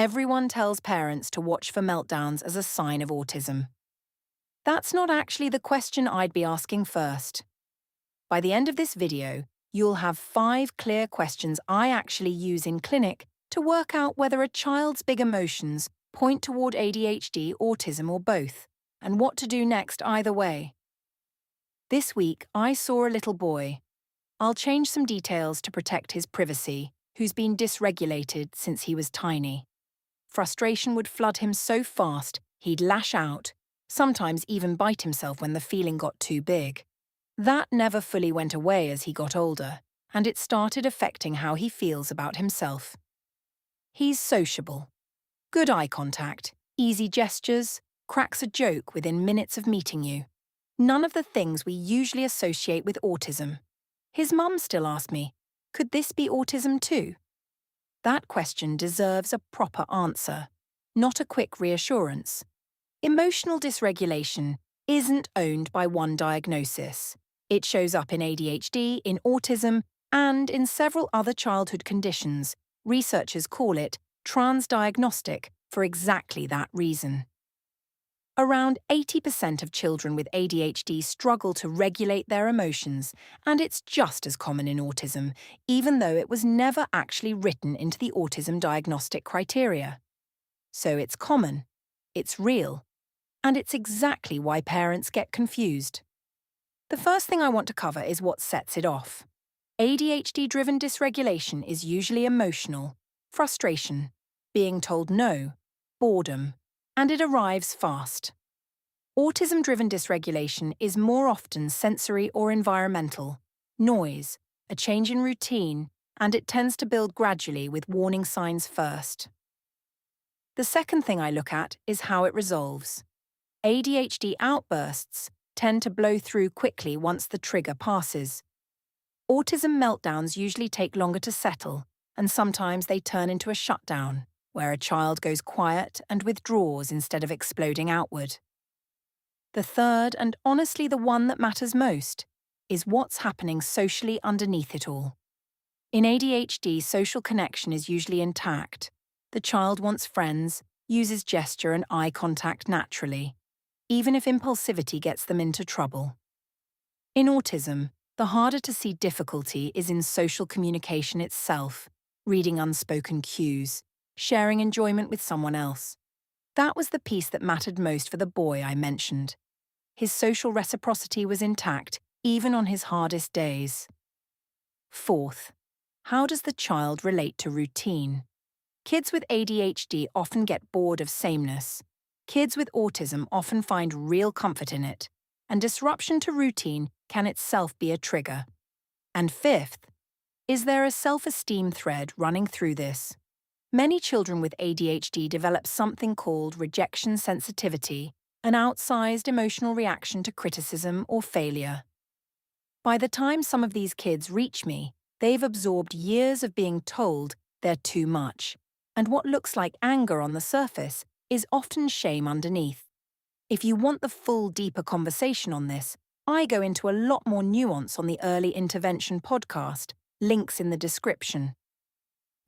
Everyone tells parents to watch for meltdowns as a sign of autism. That's not actually the question I'd be asking first. By the end of this video, you'll have 5 clear questions I actually use in clinic to work out whether a child's big emotions point toward ADHD, autism, or both, and what to do next either way. This week, I saw a little boy. I'll change some details to protect his privacy, who's been dysregulated since he was tiny. Frustration would flood him so fast, he'd lash out, sometimes even bite himself when the feeling got too big. That never fully went away as he got older, and it started affecting how he feels about himself. He's sociable. Good eye contact, easy gestures, cracks a joke within minutes of meeting you. None of the things we usually associate with autism. His mum still asked me, could this be autism too? That question deserves a proper answer, not a quick reassurance. Emotional dysregulation isn't owned by one diagnosis. It shows up in ADHD, in autism, and in several other childhood conditions. Researchers call it transdiagnostic for exactly that reason. Around 80% of children with ADHD struggle to regulate their emotions, and it's just as common in autism, even though it was never actually written into the autism diagnostic criteria. So it's common, it's real, and it's exactly why parents get confused. The first thing I want to cover is what sets it off. ADHD-driven dysregulation is usually emotional, frustration, being told no, boredom, and it arrives fast. Autism-driven dysregulation is more often sensory or environmental, noise, a change in routine, and it tends to build gradually with warning signs first. The second thing I look at is how it resolves. ADHD outbursts tend to blow through quickly once the trigger passes. Autism meltdowns usually take longer to settle, and sometimes they turn into a shutdown, where a child goes quiet and withdraws instead of exploding outward. The third, and honestly the one that matters most, is what's happening socially underneath it all. In ADHD, social connection is usually intact. The child wants friends, uses gesture and eye contact naturally, even if impulsivity gets them into trouble. In autism, the harder to see difficulty is in social communication itself, reading unspoken cues, sharing enjoyment with someone else. That was the piece that mattered most for the boy I mentioned. His social reciprocity was intact, even on his hardest days. Fourth, how does the child relate to routine? Kids with ADHD often get bored of sameness. Kids with autism often find real comfort in it, and disruption to routine can itself be a trigger. And fifth, is there a self-esteem thread running through this? Many children with ADHD develop something called rejection sensitivity, an outsized emotional reaction to criticism or failure. By the time some of these kids reach me, they've absorbed years of being told they're too much, and what looks like anger on the surface is often shame underneath. If you want the full, deeper conversation on this, I go into a lot more nuance on the Early Intervention podcast, links in the description.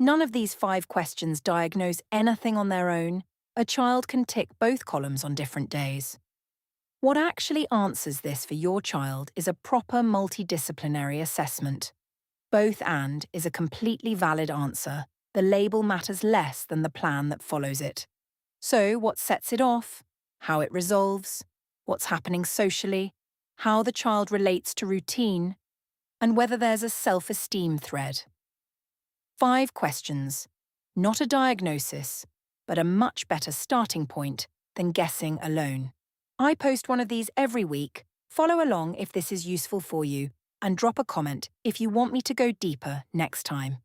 None of these 5 questions diagnose anything on their own. A child can tick both columns on different days. What actually answers this for your child is a proper multidisciplinary assessment. Both and is a completely valid answer. The label matters less than the plan that follows it. So, what sets it off? How it resolves? What's happening socially? How the child relates to routine? And whether there's a self-esteem thread. 5 questions. Not a diagnosis, but a much better starting point than guessing alone. I post one of these every week. Follow along if this is useful for you, and drop a comment if you want me to go deeper next time.